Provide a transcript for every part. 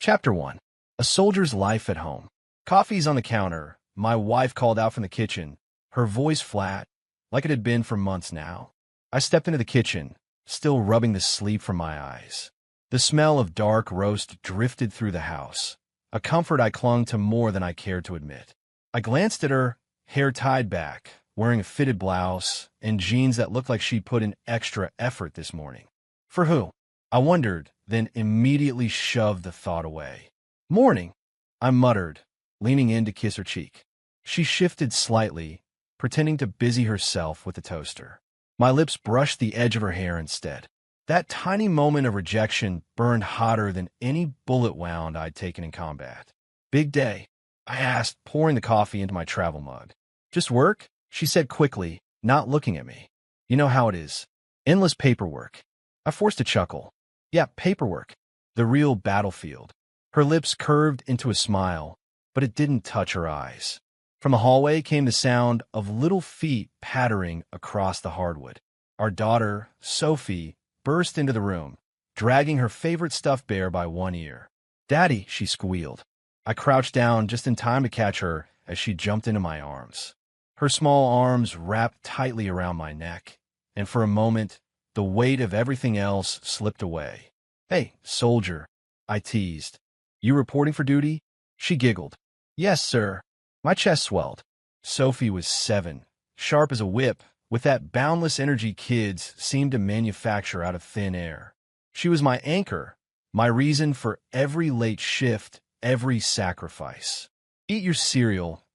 Chapter 1. A Soldier's Life at Home. Coffee's on the counter. My wife called out from the kitchen, her voice flat, like it had been for months now. I stepped into the kitchen, still rubbing the sleep from my eyes. The smell of dark roast drifted through the house, a comfort I clung to more than I cared to admit. I glanced at her, hair tied back, wearing a fitted blouse, and jeans that looked like she'd put in extra effort this morning. For who? I wondered, then immediately shoved the thought away. "Morning," I muttered, leaning in to kiss her cheek. She shifted slightly, pretending to busy herself with the toaster. My lips brushed the edge of her hair instead. That tiny moment of rejection burned hotter than any bullet wound I'd taken in combat. "Big day?" I asked, pouring the coffee into my travel mug. "Just work?" she said quickly, not looking at me. "You know how it is. Endless paperwork." I forced a chuckle. "Yeah, paperwork. The real battlefield." Her lips curved into a smile, but it didn't touch her eyes. From the hallway came the sound of little feet pattering across the hardwood. Our daughter, Sophie, burst into the room, dragging her favorite stuffed bear by one ear. "Daddy," she squealed. I crouched down just in time to catch her as she jumped into my arms. Her small arms wrapped tightly around my neck, and for a moment, the weight of everything else slipped away. "Hey, soldier," I teased. "You reporting for duty?" She giggled. "Yes, sir." My chest swelled. Sophie was 7, sharp as a whip, with that boundless energy kids seem to manufacture out of thin air. She was my anchor, my reason for every late shift, every sacrifice. "Eat your cereal,"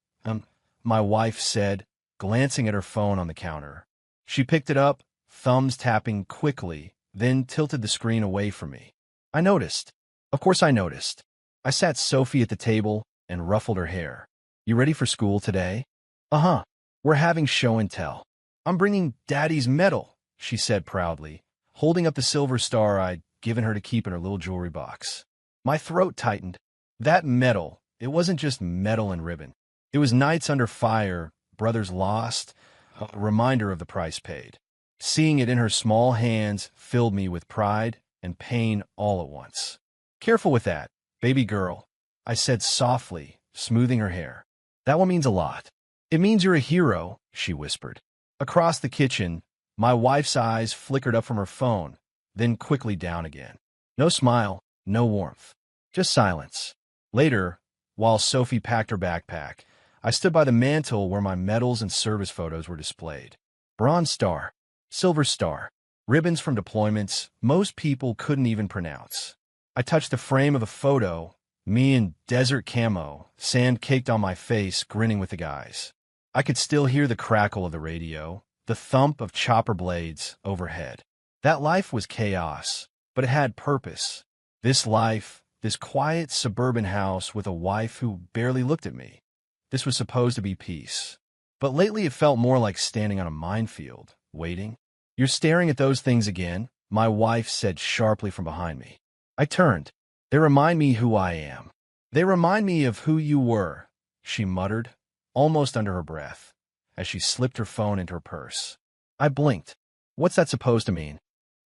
my wife said, glancing at her phone on the counter. She picked it up, thumbs tapping quickly, then tilted the screen away from me. I noticed. Of course I noticed. I sat Sophie at the table and ruffled her hair. "You ready for school today?" "Uh-huh. We're having show and tell." "I'm bringing Daddy's medal," she said proudly, holding up the silver star I'd given her to keep in her little jewelry box. My throat tightened. That medal, it wasn't just metal and ribbon. It was Knights Under Fire, Brothers Lost, a reminder of the price paid. Seeing it in her small hands filled me with pride and pain all at once. "Careful with that, baby girl," I said softly, smoothing her hair. "That one means a lot." "It means you're a hero," she whispered. Across the kitchen, my wife's eyes flickered up from her phone, then quickly down again. No smile, no warmth, just silence. Later, while Sophie packed her backpack, I stood by the mantel where my medals and service photos were displayed. Bronze Star, Silver Star, ribbons from deployments most people couldn't even pronounce. I touched the frame of a photo, me in desert camo, sand caked on my face, grinning with the guys. I could still hear the crackle of the radio, the thump of chopper blades overhead. That life was chaos, but it had purpose. This life, this quiet suburban house with a wife who barely looked at me. This was supposed to be peace. But lately it felt more like standing on a minefield, waiting. "You're staring at those things again," my wife said sharply from behind me. I turned. "They remind me who I am. They remind me of who you were," she muttered, almost under her breath, as she slipped her phone into her purse. I blinked. "What's that supposed to mean?"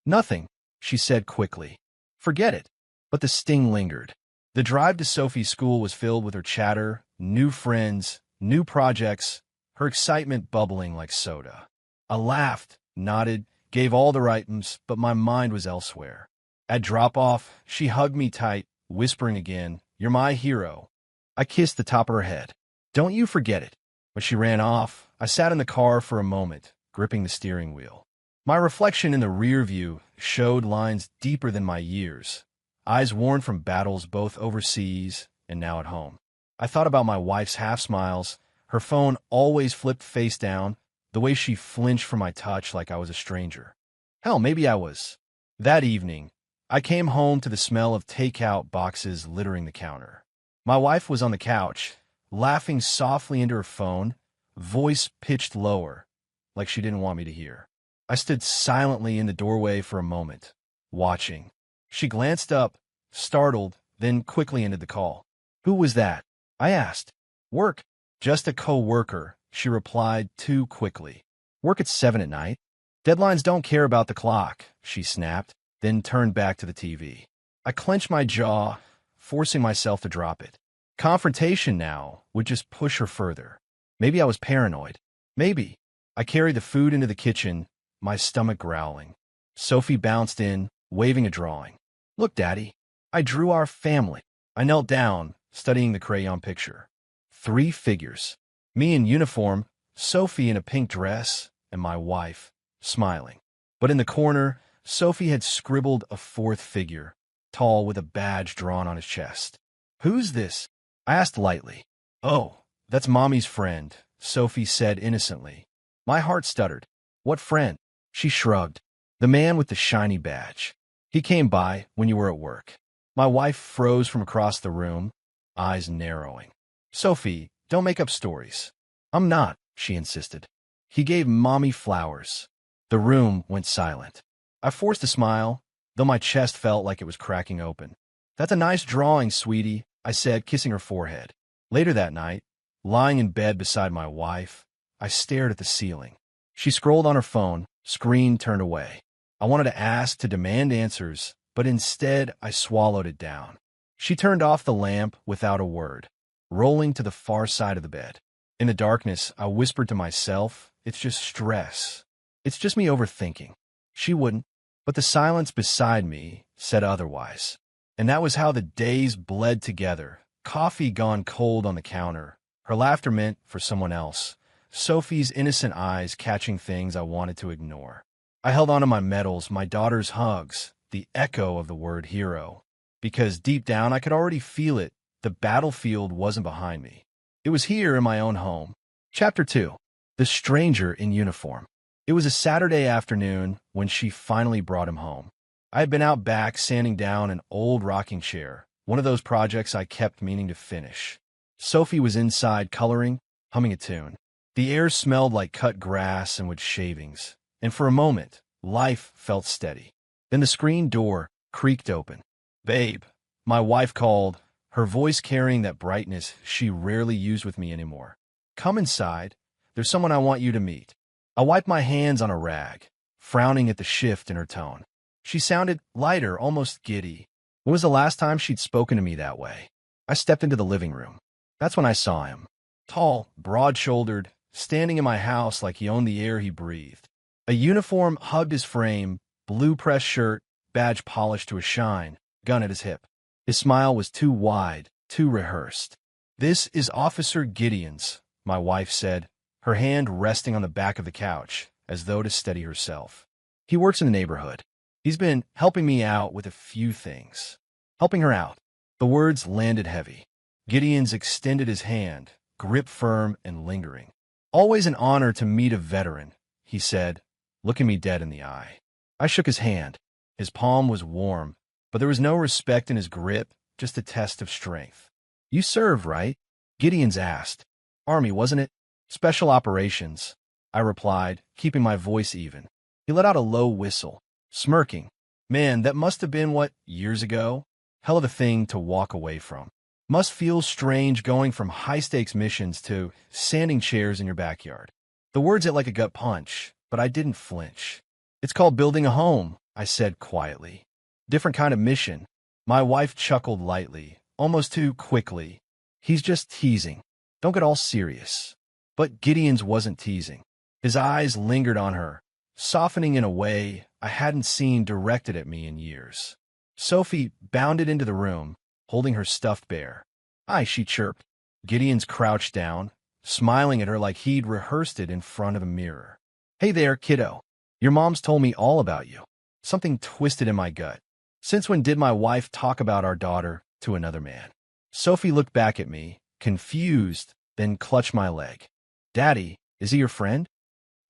"Nothing," she said quickly. "Forget it." But the sting lingered. The drive to Sophie's school was filled with her chatter, new friends, new projects, her excitement bubbling like soda. I laughed, nodded, gave all the items, but my mind was elsewhere. At drop-off, she hugged me tight, whispering again, "You're my hero." I kissed the top of her head. "Don't you forget it." When she ran off, I sat in the car for a moment, gripping the steering wheel. My reflection in the rear view showed lines deeper than my years, eyes worn from battles both overseas and now at home. I thought about my wife's half-smiles, her phone always flipped face down, the way she flinched from my touch like I was a stranger. Hell, maybe I was. That evening, I came home to the smell of takeout boxes littering the counter. My wife was on the couch, laughing softly into her phone, voice pitched lower, like she didn't want me to hear. I stood silently in the doorway for a moment, watching. She glanced up, startled, then quickly ended the call. "Who was that?" I asked. "Work. Just a co-worker," she replied too quickly. "Work at 7 at night. Deadlines don't care about the clock," she snapped, then turned back to the TV. I clenched my jaw, forcing myself to drop it. Confrontation now would just push her further. Maybe I was paranoid. Maybe. I carried the food into the kitchen, my stomach growling. Sophie bounced in, waving a drawing. "Look, Daddy. I drew our family." I knelt down, studying the crayon picture. 3 figures. Me in uniform, Sophie in a pink dress, and my wife, smiling. But in the corner, Sophie had scribbled a 4th figure, tall with a badge drawn on his chest. "Who's this?" I asked lightly. "Oh, that's Mommy's friend," Sophie said innocently. My heart stuttered. "What friend?" She shrugged. "The man with the shiny badge. He came by when you were at work." My wife froze from across the room, eyes narrowing. "Sophie, don't make up stories." "I'm not," she insisted. "He gave Mommy flowers." The room went silent. I forced a smile, though my chest felt like it was cracking open. "That's a nice drawing, sweetie," I said, kissing her forehead. Later that night, lying in bed beside my wife, I stared at the ceiling. She scrolled on her phone, screen turned away. I wanted to ask, to demand answers, but instead I swallowed it down. She turned off the lamp without a word, rolling to the far side of the bed. In the darkness, I whispered to myself, "It's just stress. It's just me overthinking." She wouldn't, but the silence beside me said otherwise. And that was how the days bled together, coffee gone cold on the counter, her laughter meant for someone else, Sophie's innocent eyes catching things I wanted to ignore. I held on to my medals, my daughter's hugs, the echo of the word hero, because deep down I could already feel it. The battlefield wasn't behind me. It was here in my own home. Chapter 2. The Stranger in Uniform. It was a Saturday afternoon when she finally brought him home. I had been out back sanding down an old rocking chair, one of those projects I kept meaning to finish. Sophie was inside coloring, humming a tune. The air smelled like cut grass and wood shavings, and for a moment, life felt steady. Then the screen door creaked open. "Babe," my wife called, her voice carrying that brightness she rarely used with me anymore. "Come inside. There's someone I want you to meet." I wiped my hands on a rag, frowning at the shift in her tone. She sounded lighter, almost giddy. When was the last time she'd spoken to me that way? I stepped into the living room. That's when I saw him. Tall, broad-shouldered, standing in my house like he owned the air he breathed. A uniform hugged his frame, blue press shirt, badge polished to a shine, gun at his hip. His smile was too wide, too rehearsed. "This is Officer Gideon's," my wife said, her hand resting on the back of the couch, as though to steady herself. "He works in the neighborhood. He's been helping me out with a few things." Helping her out. The words landed heavy. Gideon's extended his hand, grip firm and lingering. "Always an honor to meet a veteran," he said, looking me dead in the eye. I shook his hand. His palm was warm, but there was no respect in his grip, just a test of strength. "You served, right?" Gideon's asked. "Army, wasn't it?" "Special operations," I replied, keeping my voice even. He let out a low whistle, smirking. "Man, that must have been, what, years ago? Hell of a thing to walk away from. Must feel strange going from high-stakes missions to sanding chairs in your backyard." The words hit like a gut punch, but I didn't flinch. "It's called building a home," I said quietly. "Different kind of mission." My wife chuckled lightly, almost too quickly. "He's just teasing. Don't get all serious." But Gideon's wasn't teasing. His eyes lingered on her, softening in a way I hadn't seen directed at me in years. Sophie bounded into the room, holding her stuffed bear. "Hi," she chirped. Gideon's crouched down, smiling at her like he'd rehearsed it in front of a mirror. "Hey there, kiddo. Your mom's told me all about you." Something twisted in my gut. Since when did my wife talk about our daughter to another man? Sophie looked back at me, confused, then clutched my leg. "Daddy, is he your friend?"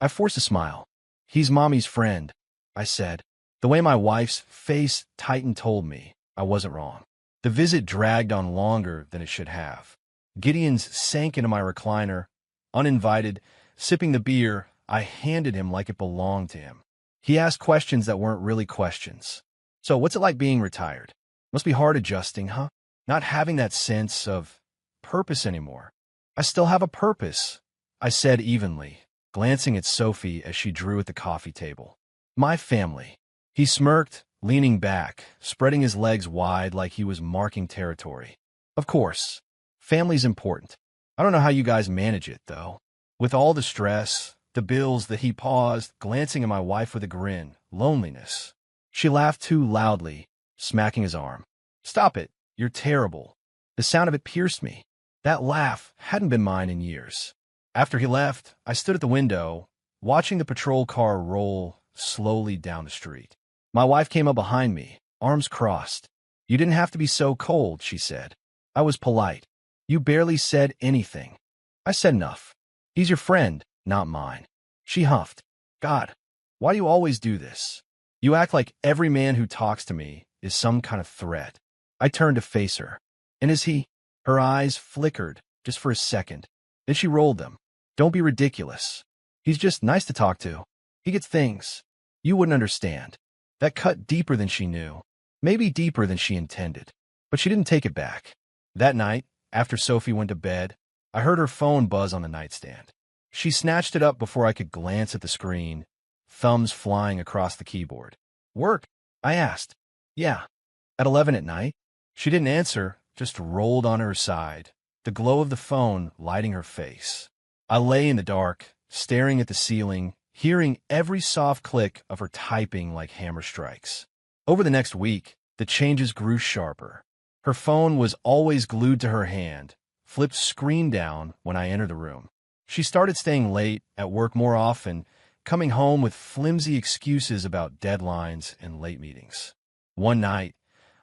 I forced a smile. "He's Mommy's friend," I said. The way my wife's face tightened told me I wasn't wrong. The visit dragged on longer than it should have. Gideon's sank into my recliner, uninvited, sipping the beer I handed him like it belonged to him. He asked questions that weren't really questions. "So what's it like being retired? Must be hard adjusting, huh? Not having that sense of purpose anymore." "I still have a purpose," I said evenly, glancing at Sophie as she drew at the coffee table. "My family." He smirked, leaning back, spreading his legs wide like he was marking territory. Of course, family's important. I don't know how you guys manage it, though. With all the stress, the bills, he paused, glancing at my wife with a grin. Loneliness. She laughed too loudly, smacking his arm. Stop it. You're terrible. The sound of it pierced me. That laugh hadn't been mine in years. After he left, I stood at the window, watching the patrol car roll slowly down the street. My wife came up behind me, arms crossed. You didn't have to be so cold, she said. I was polite. You barely said anything. I said enough. He's your friend, not mine. She huffed. God, why do you always do this? You act like every man who talks to me is some kind of threat. I turned to face her. And is he? Her eyes flickered just for a second. Then she rolled them. Don't be ridiculous. He's just nice to talk to. He gets things you wouldn't understand. That cut deeper than she knew, maybe deeper than she intended. But she didn't take it back. That night, after Sophie went to bed, I heard her phone buzz on the nightstand. She snatched it up before I could glance at the screen, thumbs flying across the keyboard. Work? I asked. Yeah. At 11 at night? She didn't answer, just rolled on her side, the glow of the phone lighting her face. I lay in the dark, staring at the ceiling, hearing every soft click of her typing like hammer strikes. Over the next week, the changes grew sharper. Her phone was always glued to her hand, flipped screen down when I entered the room. She started staying late at work more often, coming home with flimsy excuses about deadlines and late meetings. One night,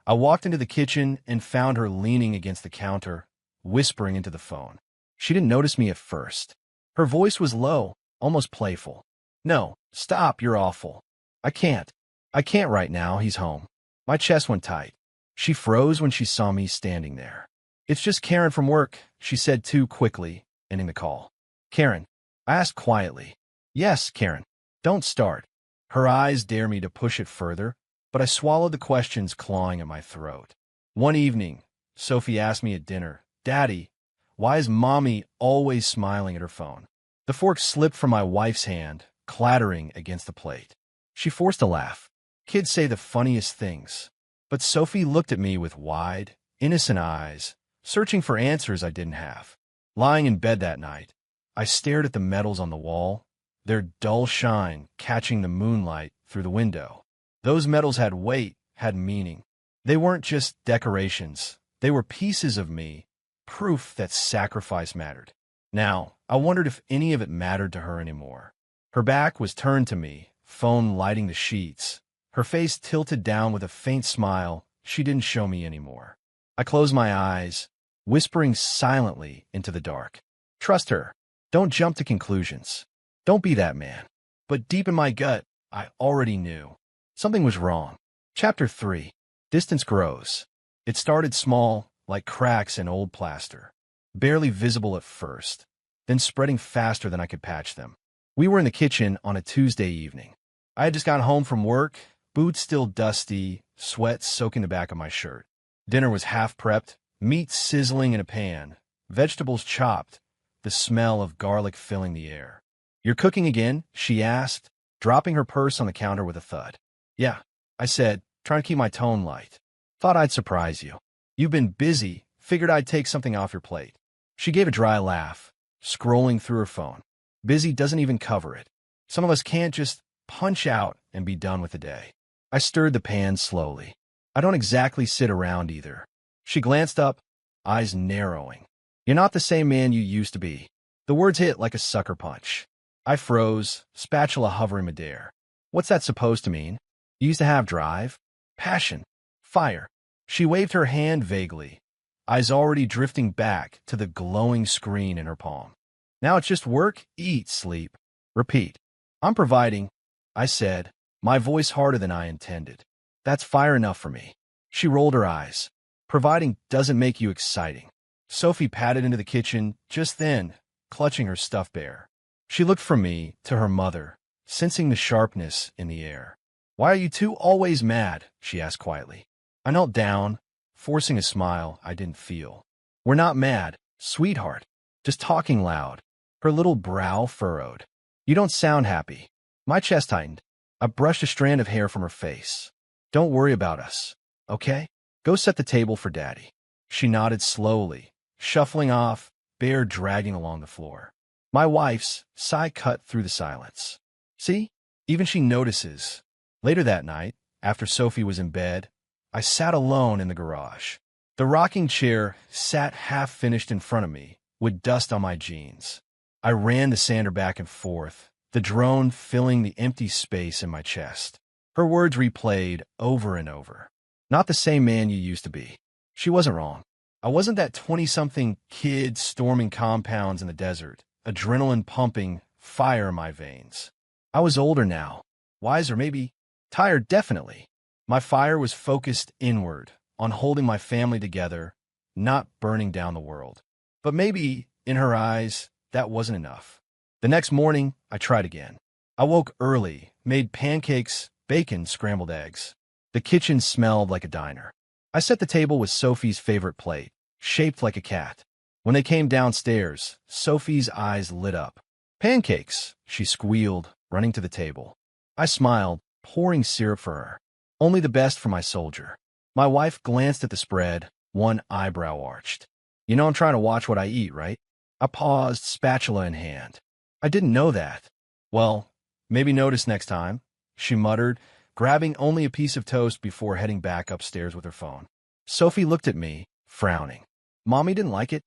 I walked into the kitchen and found her leaning against the counter, whispering into the phone. She didn't notice me at first. Her voice was low, almost playful. No, stop, you're awful. I can't right now, he's home. My chest went tight. She froze when she saw me standing there. It's just Karen from work, she said too quickly, ending the call. Karen, I asked quietly. Yes, Karen. Don't start. Her eyes dare me to push it further, but I swallowed the questions clawing at my throat. One evening, Sophie asked me at dinner, Daddy, why is Mommy always smiling at her phone? The fork slipped from my wife's hand, clattering against the plate. She forced a laugh. Kids say the funniest things. But Sophie looked at me with wide, innocent eyes, searching for answers I didn't have. Lying in bed that night, I stared at the medals on the wall, their dull shine catching the moonlight through the window. Those medals had weight, had meaning. They weren't just decorations. They were pieces of me, proof that sacrifice mattered. Now, I wondered if any of it mattered to her anymore. Her back was turned to me, phone lighting the sheets. Her face tilted down with a faint smile she didn't show me anymore. I closed my eyes, whispering silently into the dark. Trust her. Don't jump to conclusions. Don't be that man. But deep in my gut, I already knew. Something was wrong. Chapter 3. Distance grows. It started small, like cracks in old plaster, barely visible at first, then spreading faster than I could patch them. We were in the kitchen on a Tuesday evening. I had just gotten home from work, boots still dusty, sweat soaking the back of my shirt. Dinner was half prepped, meat sizzling in a pan, vegetables chopped, the smell of garlic filling the air. You're cooking again? She asked, dropping her purse on the counter with a thud. Yeah, I said, trying to keep my tone light. Thought I'd surprise you. You've been busy, figured I'd take something off your plate. She gave a dry laugh, scrolling through her phone. Busy doesn't even cover it. Some of us can't just punch out and be done with the day. I stirred the pan slowly. I don't exactly sit around either. She glanced up, eyes narrowing. You're not the same man you used to be. The words hit like a sucker punch. I froze, spatula hovering midair. What's that supposed to mean? You used to have drive, passion, fire. She waved her hand vaguely, eyes already drifting back to the glowing screen in her palm. Now it's just work, eat, sleep, repeat. I'm providing, I said, my voice harder than I intended. That's fire enough for me. She rolled her eyes. Providing doesn't make you exciting. Sophie padded into the kitchen just then, clutching her stuffed bear. She looked from me to her mother, sensing the sharpness in the air. Why are you two always mad? She asked quietly. I knelt down, forcing a smile I didn't feel. We're not mad, sweetheart. Just talking loud. Her little brow furrowed. You don't sound happy. My chest tightened. I brushed a strand of hair from her face. Don't worry about us, okay? Go set the table for Daddy. She nodded slowly, shuffling off, bare dragging along the floor. My wife's sigh cut through the silence. See? Even she notices. Later that night, after Sophie was in bed, I sat alone in the garage. The rocking chair sat half-finished in front of me, with dust on my jeans. I ran the sander back and forth, the drone filling the empty space in my chest. Her words replayed over and over. Not the same man you used to be. She wasn't wrong. I wasn't that 20-something kid storming compounds in the desert, adrenaline pumping, fire in my veins. I was older now, wiser maybe, tired definitely. My fire was focused inward, on holding my family together, not burning down the world. But maybe, in her eyes, that wasn't enough. The next morning, I tried again. I woke early, made pancakes, bacon, scrambled eggs. The kitchen smelled like a diner. I set the table with Sophie's favorite plate, shaped like a cat. When they came downstairs, Sophie's eyes lit up. "Pancakes," she squealed, running to the table. I smiled, pouring syrup for her. Only the best for my soldier. My wife glanced at the spread, one eyebrow arched. "You know I'm trying to watch what I eat, right?" I paused, spatula in hand. "I didn't know that." "Well, maybe notice next time," she muttered, grabbing only a piece of toast before heading back upstairs with her phone. Sophie looked at me, frowning. "Mommy didn't like it?"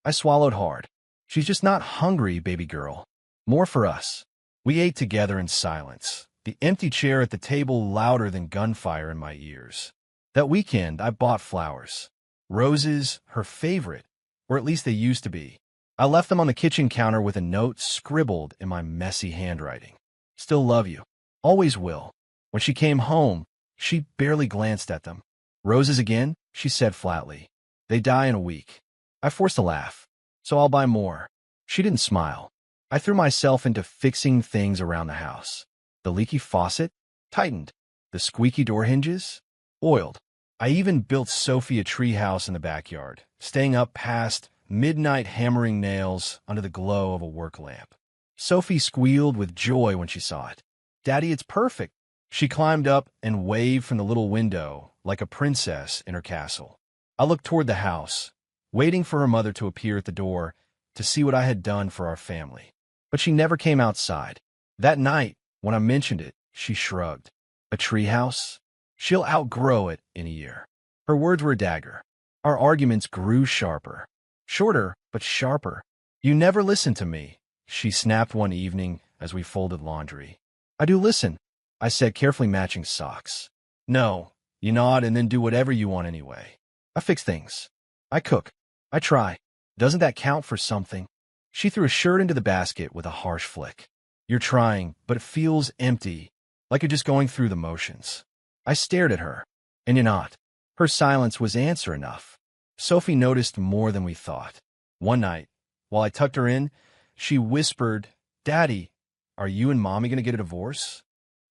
I swallowed hard. "She's just not hungry, baby girl. More for us." We ate together in silence, the empty chair at the table louder than gunfire in my ears. That weekend, I bought flowers. Roses, her favorite, or at least they used to be. I left them on the kitchen counter with a note scribbled in my messy handwriting. "Still love you. Always will." When she came home, she barely glanced at them. "Roses again?" she said flatly. "They die in a week." I forced a laugh. "So I'll buy more." She didn't smile. I threw myself into fixing things around the house. The leaky faucet? Tightened. The squeaky door hinges? Oiled. I even built Sophie a treehouse in the backyard, staying up past midnight hammering nails under the glow of a work lamp. Sophie squealed with joy when she saw it. "Daddy, it's perfect." She climbed up and waved from the little window like a princess in her castle. I looked toward the house, waiting for her mother to appear at the door to see what I had done for our family. But she never came outside. That night, when I mentioned it, she shrugged. "A treehouse? She'll outgrow it in a year." Her words were a dagger. Our arguments grew sharper. Shorter, but sharper. "You never listen to me," she snapped one evening as we folded laundry. "I do listen," I said, carefully matching socks. "No, you nod and then do whatever you want anyway." "I fix things. I cook. I try. Doesn't that count for something?" She threw a shirt into the basket with a harsh flick. "You're trying, but it feels empty, like you're just going through the motions." I stared at her. "And you're not." Her silence was answer enough. Sophie noticed more than we thought. One night, while I tucked her in, she whispered, "Daddy, are you and Mommy going to get a divorce?"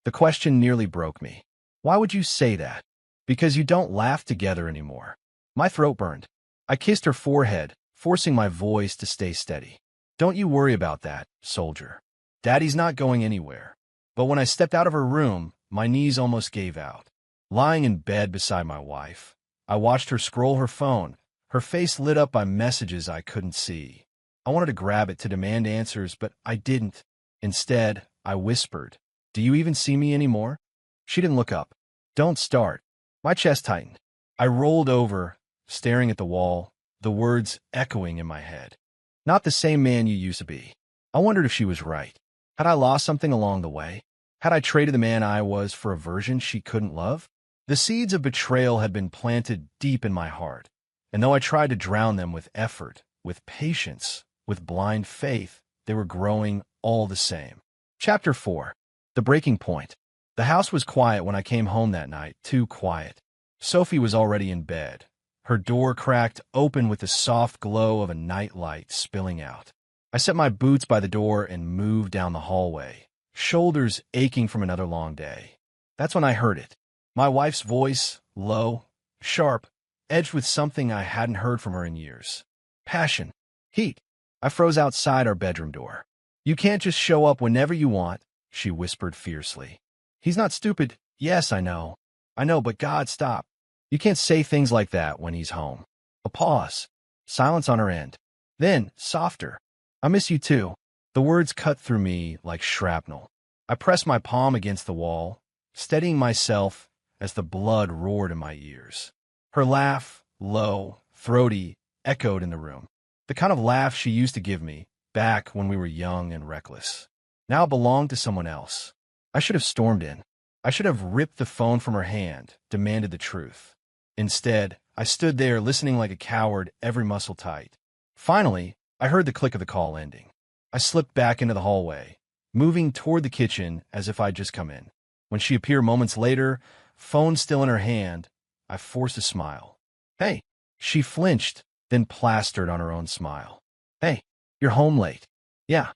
The question nearly broke me. "Why would you say that?" "Because you don't laugh together anymore." My throat burned. I kissed her forehead, forcing my voice to stay steady. "Don't you worry about that, soldier. Daddy's not going anywhere." But when I stepped out of her room, my knees almost gave out. Lying in bed beside my wife, I watched her scroll her phone, her face lit up by messages I couldn't see. I wanted to grab it to demand answers, but I didn't. Instead, I whispered, "Do you even see me anymore?" She didn't look up. "Don't start." My chest tightened. I rolled over, staring at the wall, the words echoing in my head. "Not the same man you used to be." I wondered if she was right. Had I lost something along the way? Had I traded the man I was for a version she couldn't love? The seeds of betrayal had been planted deep in my heart, and though I tried to drown them with effort, with patience, with blind faith, they were growing all the same. Chapter 4. The Breaking Point. The house was quiet when I came home that night, too quiet. Sophie was already in bed, her door cracked open with the soft glow of a night light spilling out. I set my boots by the door and moved down the hallway, shoulders aching from another long day. That's when I heard it. My wife's voice, low, sharp, edged with something I hadn't heard from her in years. Passion. Heat. I froze outside our bedroom door. "You can't just show up whenever you want," she whispered fiercely. "He's not stupid. Yes, I know. I know, but God, stop. You can't say things like that when he's home. A pause. Silence on her end. Then, softer. I miss you too. The words cut through me like shrapnel. I pressed my palm against the wall, steadying myself as the blood roared in my ears. Her laugh, low, throaty, echoed in the room. The kind of laugh she used to give me, back when we were young and reckless. Now it belonged to someone else. I should have stormed in. I should have ripped the phone from her hand, demanded the truth. Instead, I stood there listening like a coward, every muscle tight. Finally, I heard the click of the call ending. I slipped back into the hallway, moving toward the kitchen as if I'd just come in. When she appeared moments later, phone still in her hand, I forced a smile. Hey, she flinched, then plastered on her own smile. Hey, you're home late. Yeah,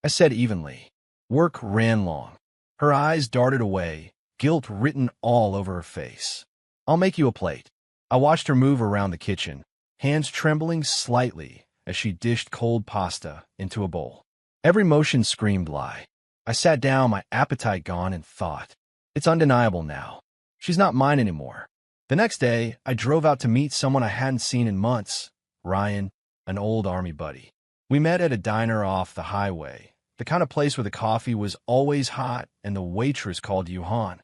I said evenly. Work ran long. Her eyes darted away, guilt written all over her face. I'll make you a plate. I watched her move around the kitchen, hands trembling slightly as she dished cold pasta into a bowl. Every motion screamed lie. I sat down, my appetite gone, and thought, it's undeniable now. She's not mine anymore. The next day, I drove out to meet someone I hadn't seen in months, Ryan, an old army buddy. We met at a diner off the highway, the kind of place where the coffee was always hot and the waitress called you Han.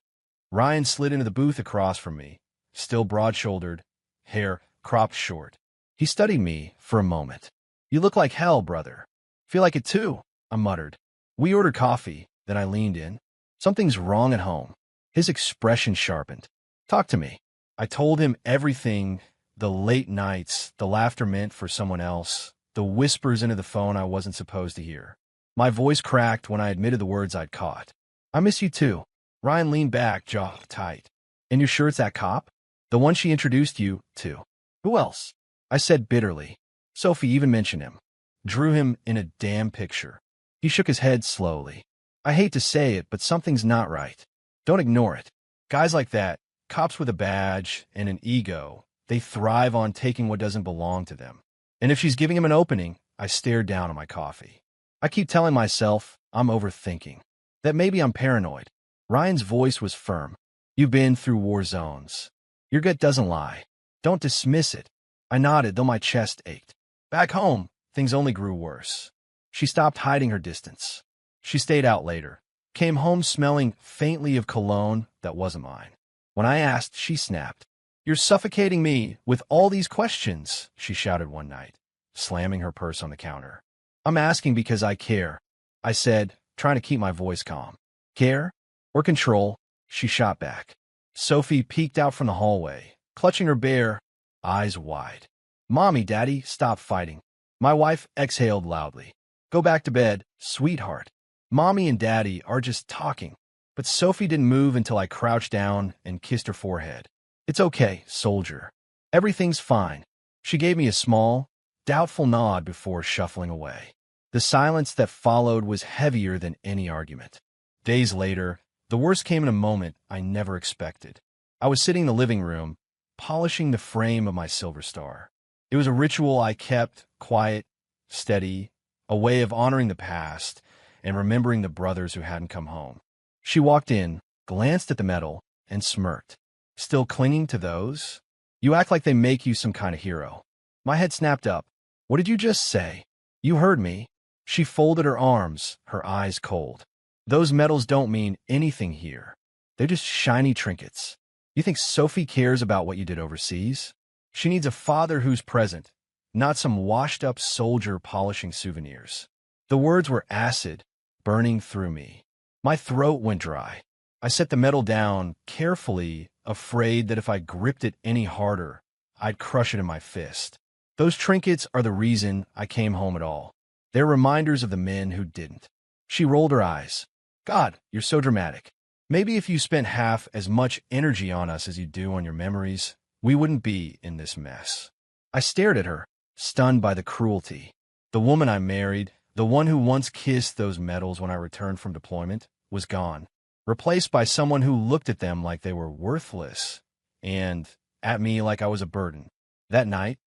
Ryan slid into the booth across from me, still broad-shouldered, hair cropped short. He studied me for a moment. You look like hell, brother. Feel like it too, I muttered. We ordered coffee, then I leaned in. Something's wrong at home. His expression sharpened. Talk to me. I told him everything, the late nights, the laughter meant for someone else, the whispers into the phone I wasn't supposed to hear. My voice cracked when I admitted the words I'd caught. I miss you too. Ryan leaned back, jaw tight. And you sure it's that cop? The one she introduced you to. Who else? I said bitterly. Sophie even mentioned him. Drew him in a damn picture. He shook his head slowly. I hate to say it, but something's not right. Don't ignore it. Guys like that, cops with a badge and an ego, they thrive on taking what doesn't belong to them. And if she's giving him an opening, I stared down at my coffee. I keep telling myself I'm overthinking, that maybe I'm paranoid. Ryan's voice was firm. You've been through war zones. Your gut doesn't lie. Don't dismiss it. I nodded, though my chest ached. Back home, things only grew worse. She stopped hiding her distance. She stayed out later, came home smelling faintly of cologne that wasn't mine. When I asked, she snapped. You're suffocating me with all these questions, she shouted one night, slamming her purse on the counter. I'm asking because I care, I said, trying to keep my voice calm. Care? Or control? She shot back. Sophie peeked out from the hallway, clutching her bare, eyes wide. Mommy, Daddy, stop fighting. My wife exhaled loudly. Go back to bed, sweetheart. Mommy and Daddy are just talking. But Sophie didn't move until I crouched down and kissed her forehead. It's okay, soldier. Everything's fine. She gave me a small, doubtful nod before shuffling away. The silence that followed was heavier than any argument. Days later, the worst came in a moment I never expected. I was sitting in the living room, polishing the frame of my silver star. It was a ritual I kept, quiet, steady, a way of honoring the past and remembering the brothers who hadn't come home. She walked in, glanced at the medal, and smirked. Still clinging to those? You act like they make you some kind of hero. My head snapped up. What did you just say? You heard me. She folded her arms, her eyes cold. Those medals don't mean anything here. They're just shiny trinkets. You think Sophie cares about what you did overseas? She needs a father who's present, not some washed-up soldier polishing souvenirs. The words were acid, burning through me. My throat went dry. I set the medal down, carefully, afraid that if I gripped it any harder, I'd crush it in my fist. Those trinkets are the reason I came home at all. They're reminders of the men who didn't. She rolled her eyes. God, you're so dramatic. Maybe if you spent half as much energy on us as you do on your memories, we wouldn't be in this mess. I stared at her, stunned by the cruelty. The woman I married, the one who once kissed those medals when I returned from deployment, was gone, replaced by someone who looked at them like they were worthless, and at me like I was a burden. That night,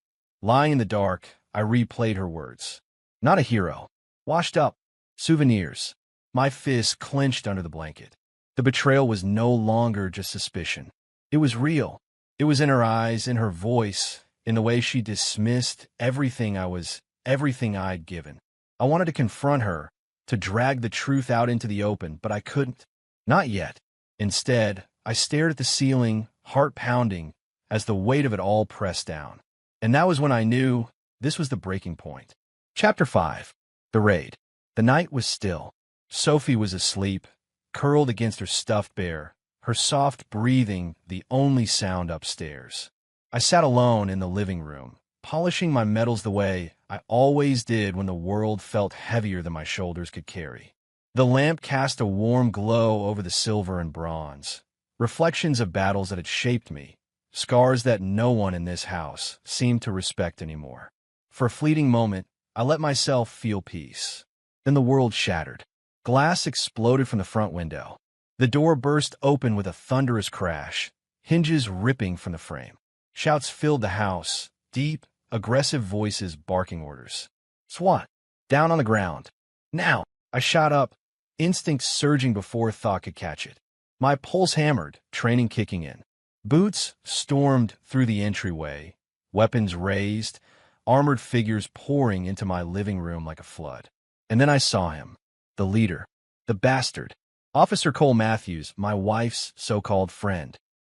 lying in the dark, I replayed her words. Not a hero. Washed up. Souvenirs. My fists clenched under the blanket. The betrayal was no longer just suspicion. It was real. It was in her eyes, in her voice, in the way she dismissed everything I'd given. I wanted to confront her, to drag the truth out into the open, but I couldn't. Not yet. Instead, I stared at the ceiling, heart pounding, as the weight of it all pressed down. And that was when I knew this was the breaking point. Chapter 5. The Raid. The night was still. Sophie was asleep, curled against her stuffed bear, her soft breathing the only sound upstairs. I sat alone in the living room, polishing my metals the way I always did when the world felt heavier than my shoulders could carry. The lamp cast a warm glow over the silver and bronze, reflections of battles that had shaped me, scars that no one in this house seemed to respect anymore. For a fleeting moment, I let myself feel peace. Then the world shattered. Glass exploded from the front window. The door burst open with a thunderous crash, hinges ripping from the frame. Shouts filled the house, deep, aggressive voices barking orders. "SWAT! Down on the ground! Now!" I shot up, instinct surging before thought could catch it. My pulse hammered, training kicking in. Boots stormed through the entryway, weapons raised, armored figures pouring into my living room like a flood. And then I saw him, the leader, the bastard, Officer Cole Matthews, my wife's so-called friend.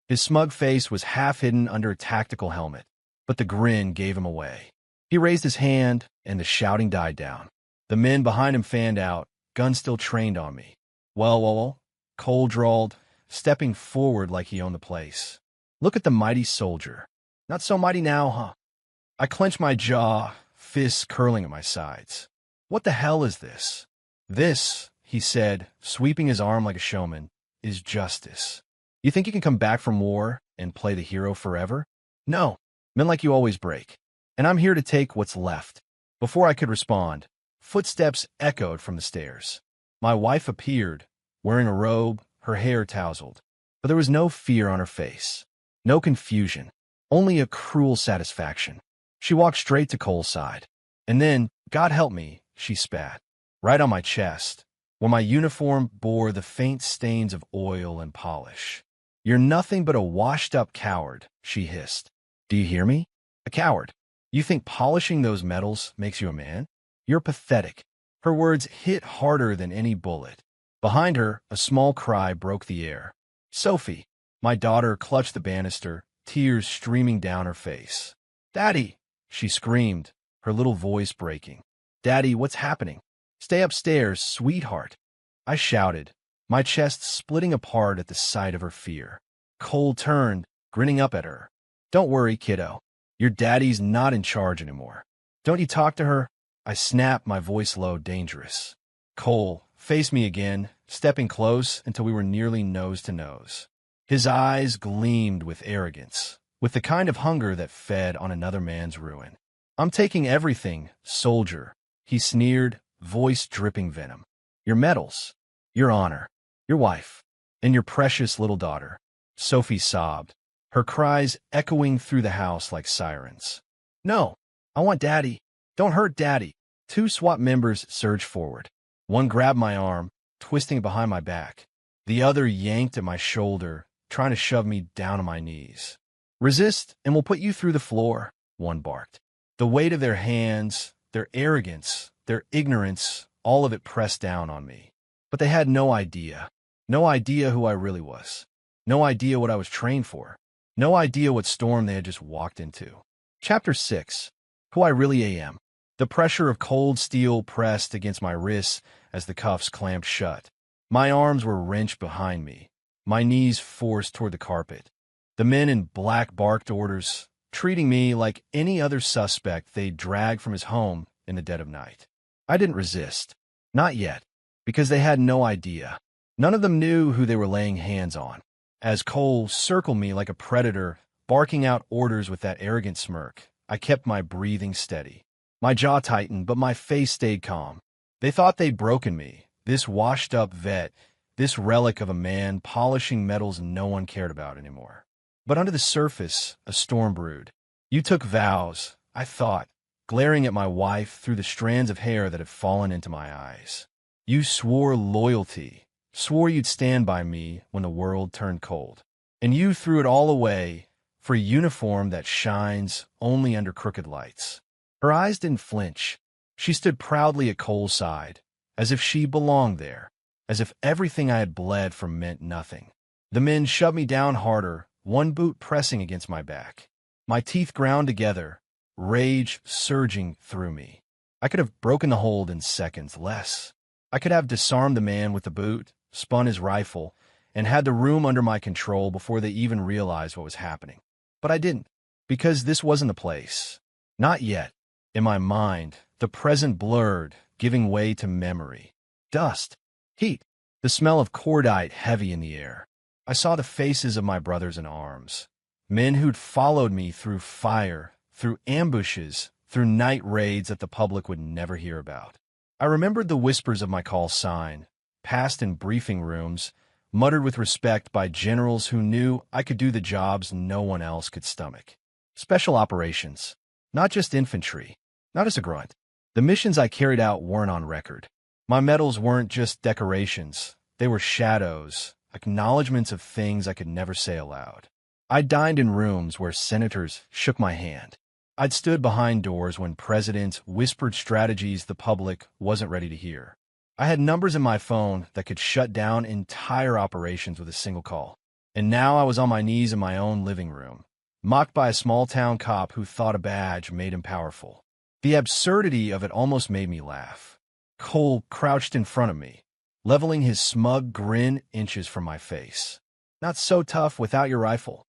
His smug face was half hidden under a tactical helmet, but the grin gave him away. He raised his hand, and the shouting died down. The men behind him fanned out, guns still trained on me. Well, Cole drawled, stepping forward like he owned the place. "Look at the mighty soldier. Not so mighty now, huh?" I clenched my jaw, fists curling at my sides. "What the hell is this?" "This," he said, sweeping his arm like a showman, "is justice. You think you can come back from war and play the hero forever? No, men like you always break. And I'm here to take what's left." Before I could respond, footsteps echoed from the stairs. My wife appeared, wearing a robe, her hair tousled. But there was no fear on her face, no confusion, only a cruel satisfaction. She walked straight to Cole's side. And then, God help me, she spat, right on my chest, where my uniform bore the faint stains of oil and polish. "You're nothing but a washed-up coward," she hissed. "Do you hear me? A coward. You think polishing those metals makes you a man? You're pathetic." Her words hit harder than any bullet. Behind her, a small cry broke the air. Sophie, my daughter, clutched the banister, tears streaming down her face. "Daddy!" she screamed, her little voice breaking. "Daddy, what's happening? Stay upstairs, sweetheart." I shouted, my chest splitting apart at the sight of her fear. Cole turned, grinning up at her. "Don't worry, kiddo. Your daddy's not in charge anymore. Don't you talk to her?" I snapped, my voice low, dangerous. Cole faced me again, stepping close until we were nearly nose to nose. His eyes gleamed with arrogance, with the kind of hunger that fed on another man's ruin. "I'm taking everything, soldier," he sneered, voice dripping venom. "Your medals, your honor, your wife, and your precious little daughter." Sophie sobbed, her cries echoing through the house like sirens. "No, I want Daddy. Don't hurt Daddy." Two SWAT members surged forward. One grabbed my arm, twisting it behind my back. The other yanked at my shoulder, trying to shove me down on my knees. "Resist, and we'll put you through the floor," one barked. The weight of their hands, their arrogance, their ignorance, all of it pressed down on me. But they had no idea who I really was. No idea what I was trained for. No idea what storm they had just walked into. Chapter 6. Who I really am. The pressure of cold steel pressed against my wrists as the cuffs clamped shut. My arms were wrenched behind me, my knees forced toward the carpet. The men in black barked orders, treating me like any other suspect they'd drag from his home in the dead of night. I didn't resist. Not yet, because they had no idea. None of them knew who they were laying hands on. As Cole circled me like a predator, barking out orders with that arrogant smirk, I kept my breathing steady. My jaw tightened, but my face stayed calm. They thought they'd broken me, this washed-up vet, this relic of a man polishing metals no one cared about anymore. But under the surface, a storm brewed. "You took vows," I thought, glaring at my wife through the strands of hair that had fallen into my eyes. "You swore loyalty, swore you'd stand by me when the world turned cold. And you threw it all away for a uniform that shines only under crooked lights. Her eyes didn't flinch. She stood proudly at Cole's side, as if she belonged there, as if everything I had bled for meant nothing. The men shoved me down harder, one boot pressing against my back. My teeth ground together, rage surging through me. I could have broken the hold in seconds less. I could have disarmed the man with the boot, spun his rifle, and had the room under my control before they even realized what was happening. But I didn't, because this wasn't the place. Not yet. In my mind, the present blurred, giving way to memory. Dust, heat, the smell of cordite heavy in the air. I saw the faces of my brothers in arms, men who'd followed me through fire, through ambushes, through night raids that the public would never hear about. I remembered the whispers of my call sign, passed in briefing rooms, muttered with respect by generals who knew I could do the jobs no one else could stomach. Special operations, not just infantry, not as a grunt. The missions I carried out weren't on record. My medals weren't just decorations, they were shadows, acknowledgments of things I could never say aloud. I dined in rooms where senators shook my hand. I'd stood behind doors when presidents whispered strategies the public wasn't ready to hear. I had numbers in my phone that could shut down entire operations with a single call. And now I was on my knees in my own living room, mocked by a small-town cop who thought a badge made him powerful. The absurdity of it almost made me laugh. Cole crouched in front of me, leveling his smug grin inches from my face. Not so tough without your rifle.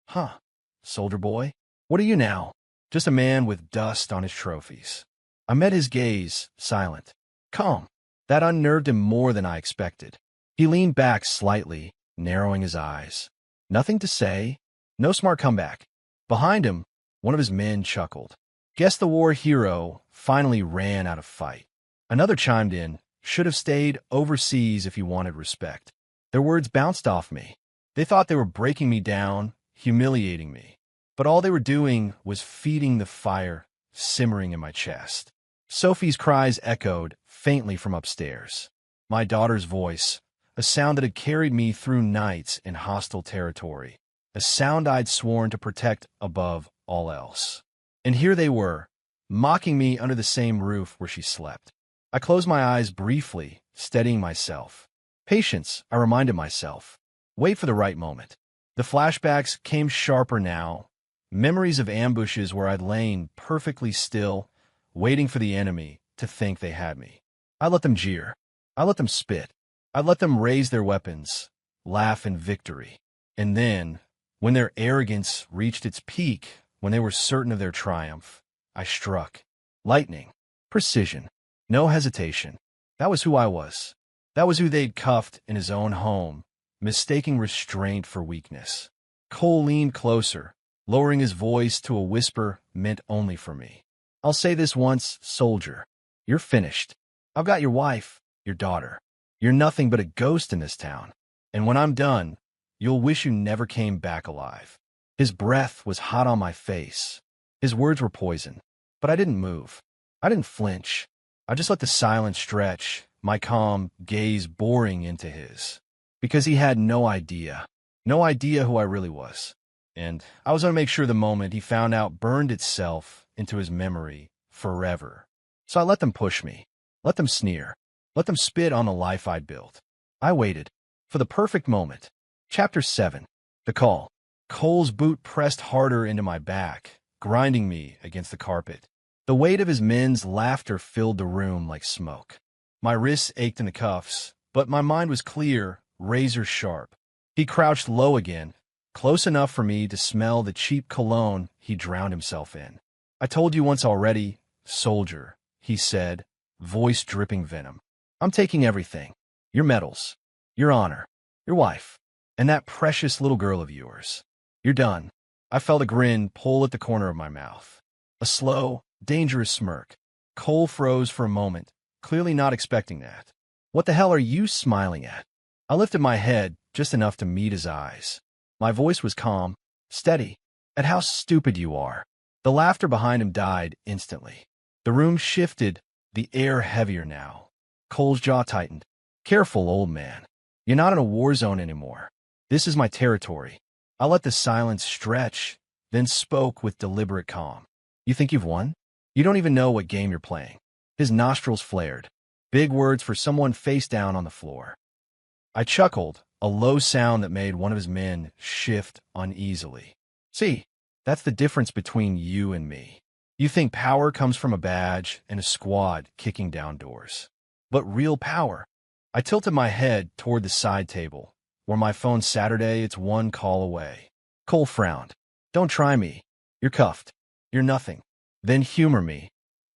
Huh, soldier boy? What are you now? Just a man with dust on his trophies. I met his gaze, silent, calm. That unnerved him more than I expected. He leaned back slightly, narrowing his eyes. Nothing to say, no smart comeback. Behind him, one of his men chuckled. Guess the war hero finally ran out of fight. Another chimed in, should have stayed overseas if he wanted respect. Their words bounced off me. They thought they were breaking me down, humiliating me. But all they were doing was feeding the fire simmering in my chest. Sophie's cries echoed faintly from upstairs. My daughter's voice, a sound that had carried me through nights in hostile territory, a sound I'd sworn to protect above all else. And here they were, mocking me under the same roof where she slept. I closed my eyes briefly, steadying myself. Patience, I reminded myself. Wait for the right moment. The flashbacks came sharper now, memories of ambushes where I'd lain perfectly still, waiting for the enemy to think they had me. I let them jeer. I let them spit. I let them raise their weapons, laugh in victory. And then, when their arrogance reached its peak, when they were certain of their triumph, I struck. Lightning. Precision. No hesitation. That was who I was. That was who they'd cuffed in his own home, mistaking restraint for weakness. Cole leaned closer, lowering his voice to a whisper meant only for me. I'll say this once, soldier. You're finished. I've got your wife, your daughter. You're nothing but a ghost in this town. And when I'm done, you'll wish you never came back alive. His breath was hot on my face. His words were poison. But I didn't move. I didn't flinch. I just let the silence stretch, my calm gaze boring into his. Because he had no idea who I really was. And I was going to make sure the moment he found out burned itself into his memory forever. So I let them push me, let them sneer, let them spit on the life I'd built. I waited for the perfect moment. Chapter 7. The call. Cole's boot pressed harder into my back, grinding me against the carpet. The weight of his men's laughter filled the room like smoke. My wrists ached in the cuffs, but my mind was clear, razor sharp. He crouched low again, close enough for me to smell the cheap cologne he drowned himself in. I told you once already, soldier, he said, voice dripping venom. I'm taking everything. Your medals, your honor, your wife, and that precious little girl of yours. You're done. I felt a grin pull at the corner of my mouth. A slow, dangerous smirk. Cole froze for a moment, clearly not expecting that. What the hell are you smiling at? I lifted my head just enough to meet his eyes. My voice was calm, steady, at how stupid you are. The laughter behind him died instantly. The room shifted, the air heavier now. Cole's jaw tightened. Careful, old man. You're not in a war zone anymore. This is my territory. I let the silence stretch, then spoke with deliberate calm. You think you've won? You don't even know what game you're playing. His nostrils flared. Big words for someone face down on the floor. I chuckled, a low sound that made one of his men shift uneasily. See, that's the difference between you and me. You think power comes from a badge and a squad kicking down doors. But real power. I tilted my head toward the side table, where my phone Saturday, it's one call away. Cole frowned. Don't try me. You're cuffed. You're nothing. Then humor me.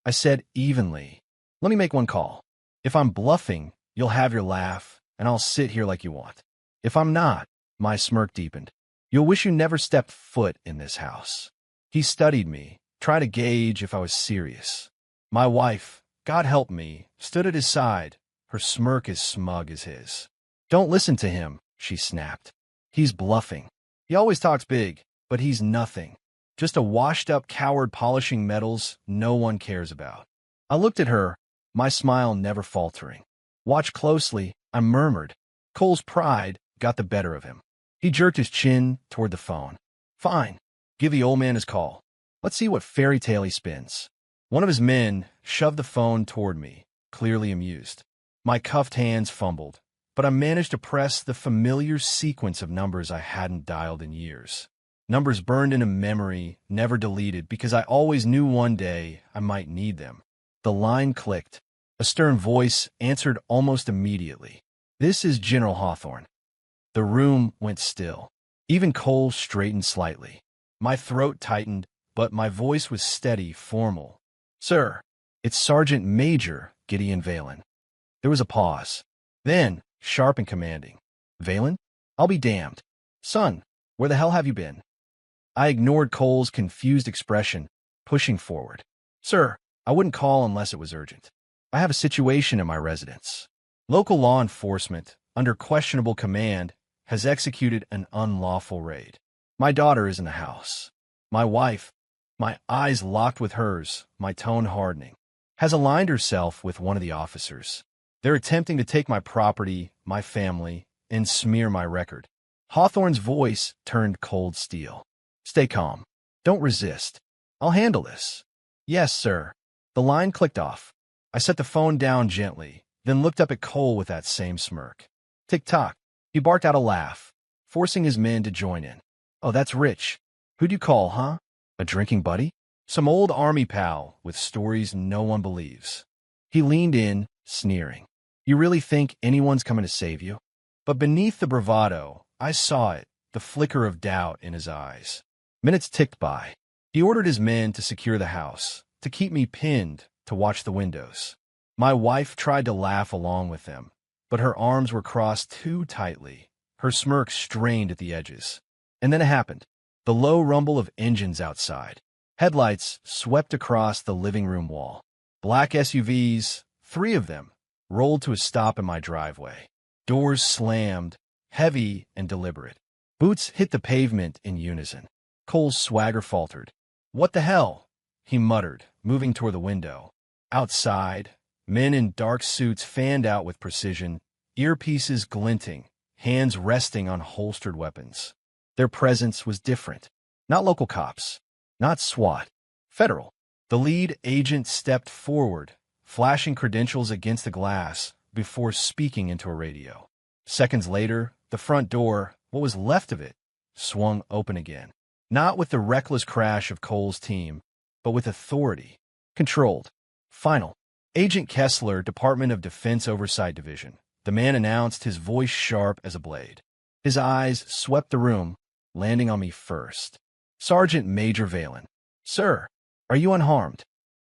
I said evenly. Let me make one call. If I'm bluffing, you'll have your laugh, and I'll sit here like you want. If I'm not, my smirk deepened. You'll wish you never stepped foot in this house. He studied me, tried to gauge if I was serious. My wife, God help me, stood at his side, her smirk as smug as his. Don't listen to him, she snapped. He's bluffing. He always talks big, but he's nothing. Just a washed-up coward polishing medals no one cares about. I looked at her, my smile never faltering. Watch closely, I murmured. Cole's pride got the better of him. He jerked his chin toward the phone. Fine, give the old man his call. Let's see what fairy tale he spins. One of his men shoved the phone toward me, clearly amused. My cuffed hands fumbled, but I managed to press the familiar sequence of numbers I hadn't dialed in years. Numbers burned into memory, never deleted, because I always knew one day I might need them. The line clicked. A stern voice answered almost immediately. This is General Hawthorne. The room went still. Even Cole straightened slightly. My throat tightened, but my voice was steady, formal. Sir, it's Sergeant Major Gideon Valen. There was a pause. Then, sharp and commanding. Valen? I'll be damned. Son, where the hell have you been? I ignored Cole's confused expression, pushing forward. Sir, I wouldn't call unless it was urgent. I have a situation in my residence. Local law enforcement, under questionable command, has executed an unlawful raid. My daughter is in the house. My wife, my eyes locked with hers, my tone hardening, has aligned herself with one of the officers. They're attempting to take my property, my family, and smear my record. Hawthorne's voice turned cold steel. Stay calm. Don't resist. I'll handle this. Yes, sir. The line clicked off. I set the phone down gently, then looked up at Cole with that same smirk. Tick-tock. He barked out a laugh, forcing his men to join in. Oh, that's rich. Who'd you call, huh? A drinking buddy? Some old army pal with stories no one believes. He leaned in, sneering. You really think anyone's coming to save you? But beneath the bravado, I saw it, the flicker of doubt in his eyes. Minutes ticked by. He ordered his men to secure the house, to keep me pinned, to watch the windows. My wife tried to laugh along with them, but her arms were crossed too tightly, her smirk strained at the edges. And then it happened. The low rumble of engines outside. Headlights swept across the living room wall. Black SUVs, 3 of them, rolled to a stop in my driveway. Doors slammed, heavy and deliberate. Boots hit the pavement in unison. Cole's swagger faltered. What the hell? He muttered, moving toward the window. Outside, men in dark suits fanned out with precision, earpieces glinting, hands resting on holstered weapons. Their presence was different. Not local cops. Not SWAT. Federal. The lead agent stepped forward, flashing credentials against the glass before speaking into a radio. Seconds later, the front door, what was left of it, swung open again. Not with the reckless crash of Cole's team, but with authority. Controlled. Final. Agent Kessler, Department of Defense Oversight Division. The man announced, his voice sharp as a blade. His eyes swept the room, landing on me first. Sergeant Major Valen. Sir, are you unharmed?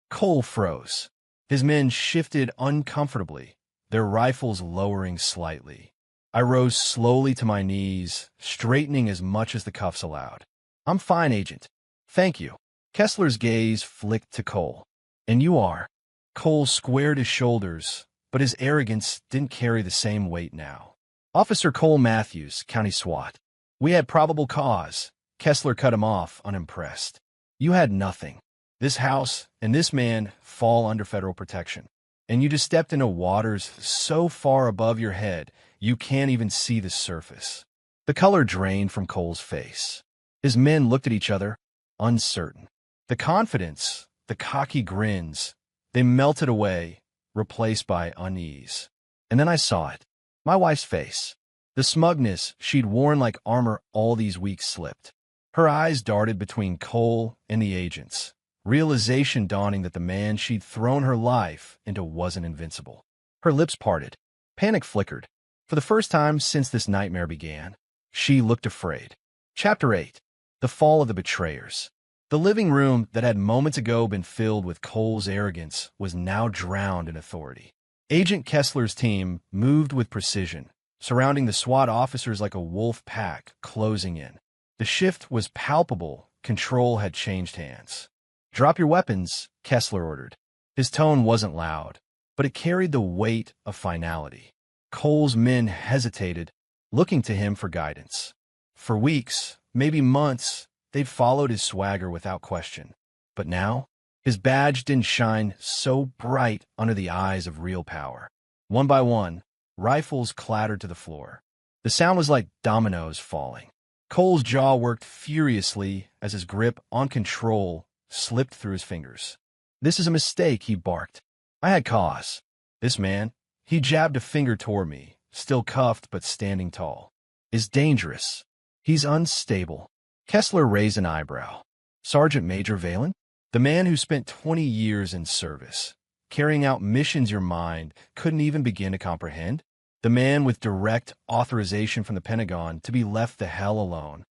Cole froze. His men shifted uncomfortably, their rifles lowering slightly. I rose slowly to my knees, straightening as much as the cuffs allowed. I'm fine, Agent. Thank you. Kessler's gaze flicked to Cole. And you are? Cole squared his shoulders, but his arrogance didn't carry the same weight now. Officer Cole Matthews, County SWAT. We had probable cause. Kessler cut him off, unimpressed. You had nothing. This house and this man fall under federal protection. And you just stepped into waters so far above your head, you can't even see the surface. The color drained from Cole's face. His men looked at each other, uncertain. The confidence, the cocky grins, they melted away, replaced by unease. And then I saw it. My wife's face. The smugness she'd worn like armor all these weeks slipped. Her eyes darted between Cole and the agents, realization dawning that the man she'd thrown her life into wasn't invincible. Her lips parted. Panic flickered. For the first time since this nightmare began, she looked afraid. Chapter 8. The Fall of the Betrayers. The living room that had moments ago been filled with Cole's arrogance was now drowned in authority. Agent Kessler's team moved with precision, surrounding the SWAT officers like a wolf pack closing in. The shift was palpable. Control had changed hands. "Drop your weapons," Kessler ordered. His tone wasn't loud, but it carried the weight of finality. Cole's men hesitated, looking to him for guidance. For weeks, maybe months, they'd followed his swagger without question. But now, his badge didn't shine so bright under the eyes of real power. One by one, rifles clattered to the floor. The sound was like dominoes falling. Cole's jaw worked furiously as his grip on control slipped through his fingers. "This is a mistake," he barked. "I had cause. This man," he jabbed a finger toward me, still cuffed but standing tall, "is dangerous. He's unstable." Kessler raised an eyebrow. "Sergeant Major Valen? The man who spent 20 years in service, carrying out missions your mind couldn't even begin to comprehend? The man with direct authorization from the Pentagon to be left the hell alone."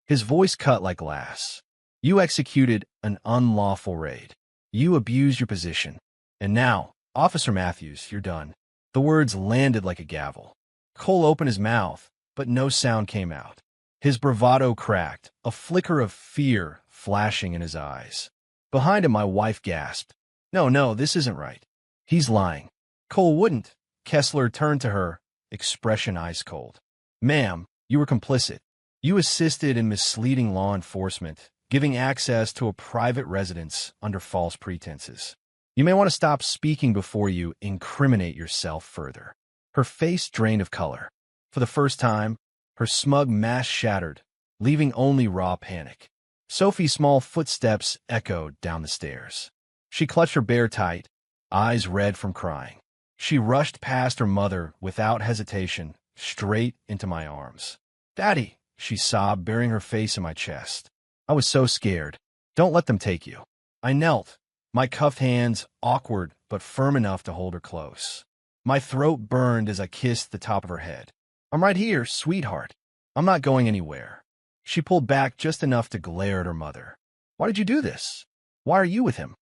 His voice cut like glass. "You executed an unlawful raid. You abused your position. And now, Officer Matthews, you're done." The words landed like a gavel. Cole opened his mouth, but no sound came out. His bravado cracked, a flicker of fear flashing in his eyes. Behind him, my wife gasped. No, this isn't right. He's lying." "Cole wouldn't." Kessler turned to her, expression ice cold. "Ma'am, you were complicit. You assisted in misleading law enforcement, giving access to a private residence under false pretenses. You may want to stop speaking before you incriminate yourself further." Her face drained of color. For the first time, her smug mask shattered, leaving only raw panic. Sophie's small footsteps echoed down the stairs. She clutched her bear tight, eyes red from crying. She rushed past her mother without hesitation, straight into my arms. "Daddy," she sobbed, burying her face in my chest. "I was so scared. Don't let them take you." I knelt, my cuffed hands awkward but firm enough to hold her close. My throat burned as I kissed the top of her head. "I'm right here, sweetheart. I'm not going anywhere." She pulled back just enough to glare at her mother. "Why did you do this? Why are you with him?"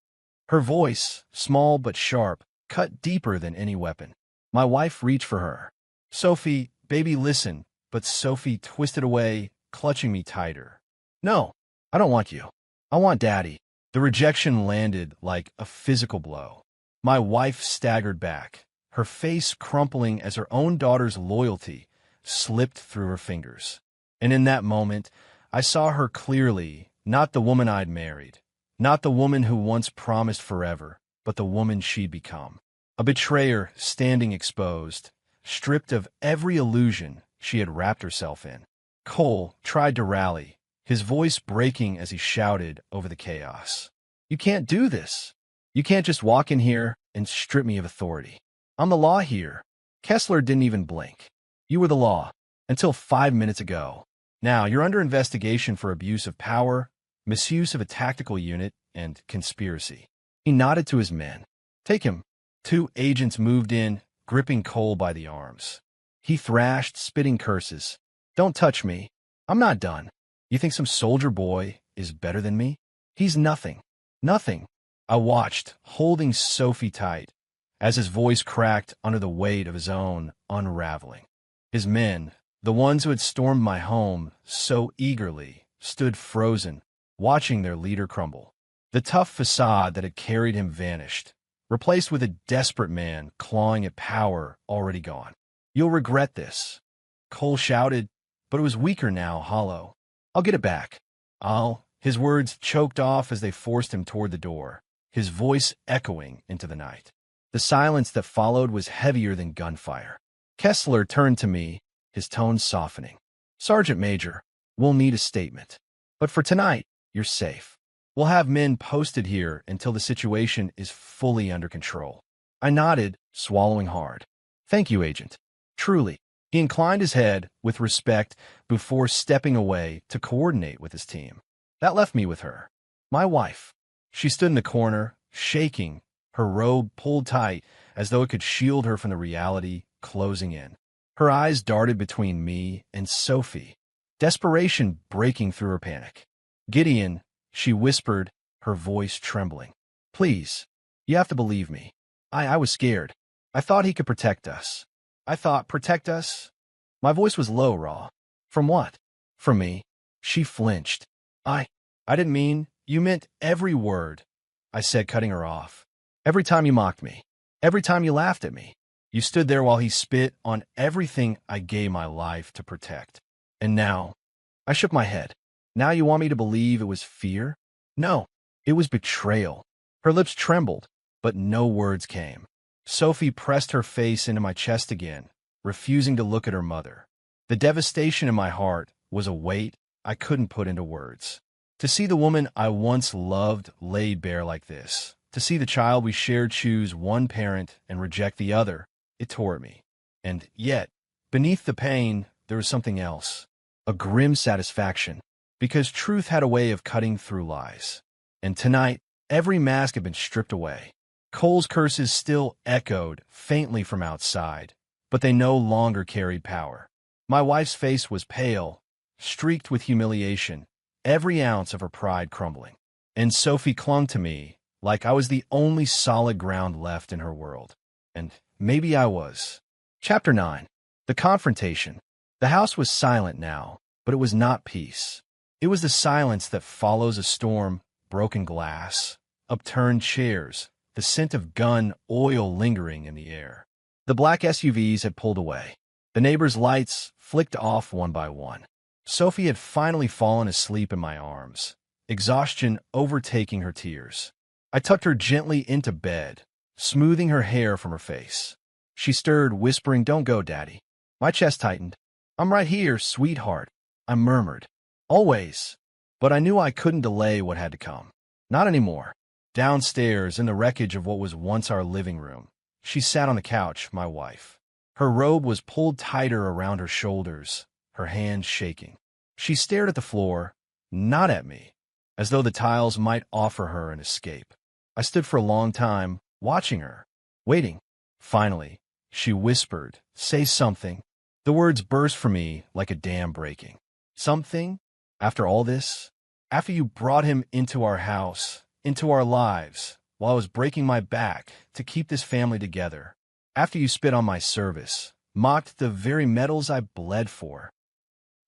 Her voice, small but sharp, cut deeper than any weapon. My wife reached for her. "Sophie, baby, listen." But Sophie twisted away, clutching me tighter. "No, I don't want you. I want Daddy." The rejection landed like a physical blow. My wife staggered back, her face crumpling as her own daughter's loyalty slipped through her fingers. And in that moment, I saw her clearly, not the woman I'd married, not the woman who once promised forever, but the woman she'd become. A betrayer standing exposed, stripped of every illusion she had wrapped herself in. Cole tried to rally, his voice breaking as he shouted over the chaos. "You can't do this. You can't just walk in here and strip me of authority. I'm the law here." Kessler didn't even blink. "You were the law, until 5 minutes ago. Now you're under investigation for abuse of power, misuse of a tactical unit, and conspiracy." He nodded to his men. "Take him." 2 agents moved in, gripping Cole by the arms. He thrashed, spitting curses. "Don't touch me. I'm not done. You think some soldier boy is better than me? He's nothing. Nothing." I watched, holding Sophie tight, as his voice cracked under the weight of his own unraveling. His men, the ones who had stormed my home so eagerly, stood frozen, watching their leader crumble. The tough facade that had carried him vanished, replaced with a desperate man clawing at power already gone. "You'll regret this," Cole shouted, but it was weaker now, hollow. "I'll get it back. His words choked off as they forced him toward the door, his voice echoing into the night. The silence that followed was heavier than gunfire. Kessler turned to me, his tone softening. Sergeant Major, we'll need a statement. But for tonight, you're safe. We'll have men posted here until the situation is fully under control. I nodded, swallowing hard. Thank you, Agent. Truly. He inclined his head with respect before stepping away to coordinate with his team. That left me with her, my wife. She stood in the corner, shaking, her robe pulled tight as though it could shield her from the reality closing in. Her eyes darted between me and Sophie, desperation breaking through her panic. Gideon, she whispered, her voice trembling. Please, you have to believe me. I was scared. I thought he could protect us. I thought, protect us? My voice was low, raw. From what? From me. She flinched. I didn't mean, you meant every word, I said, cutting her off. Every time you mocked me. Every time you laughed at me. You stood there while he spit on everything I gave my life to protect. And now, I shook my head. Now you want me to believe it was fear? No, it was betrayal. Her lips trembled, but no words came. Sophie pressed her face into my chest again, refusing to look at her mother. The devastation in my heart was a weight I couldn't put into words. To see the woman I once loved laid bare like this, to see the child we shared choose one parent and reject the other, it tore at me. And yet, beneath the pain, there was something else, a grim satisfaction, because truth had a way of cutting through lies. And tonight, every mask had been stripped away. Cole's curses still echoed faintly from outside, but they no longer carried power. My wife's face was pale, streaked with humiliation, every ounce of her pride crumbling. And Sophie clung to me like I was the only solid ground left in her world. And maybe I was. Chapter 9. The Confrontation. The house was silent now, but it was not peace. It was the silence that follows a storm, broken glass, upturned chairs, the scent of gun oil lingering in the air. The black SUVs had pulled away. The neighbors' lights flicked off one by one. Sophie had finally fallen asleep in my arms, exhaustion overtaking her tears. I tucked her gently into bed, smoothing her hair from her face. She stirred, whispering, "Don't go, Daddy." My chest tightened. "I'm right here, sweetheart," I murmured. "Always." But I knew I couldn't delay what had to come. Not anymore. Downstairs, in the wreckage of what was once our living room, she sat on the couch, my wife. Her robe was pulled tighter around her shoulders, her hands shaking. She stared at the floor, not at me, as though the tiles might offer her an escape. I stood for a long time, watching her, waiting. Finally, she whispered, "Say something." The words burst from me like a dam breaking. "Something? After all this? After you brought him into our house, into our lives, while I was breaking my back to keep this family together. After you spit on my service, mocked the very medals I bled for."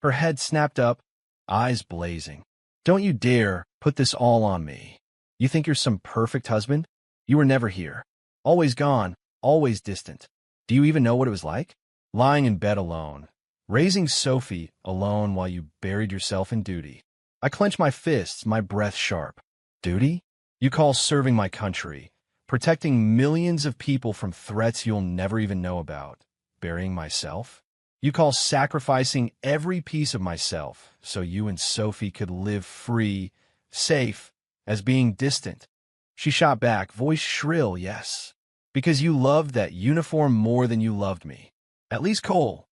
Her head snapped up, eyes blazing. "Don't you dare put this all on me. You think you're some perfect husband? You were never here. Always gone, always distant. Do you even know what it was like? Lying in bed alone, raising Sophie alone while you buried yourself in duty." I clenched my fists, my breath sharp. Duty? You call serving my country, protecting millions of people from threats you'll never even know about, burying myself? You call sacrificing every piece of myself so you and Sophie could live free, safe, as being distant? She shot back, voice shrill, "Yes. Because you loved that uniform more than you loved me. At least Cole.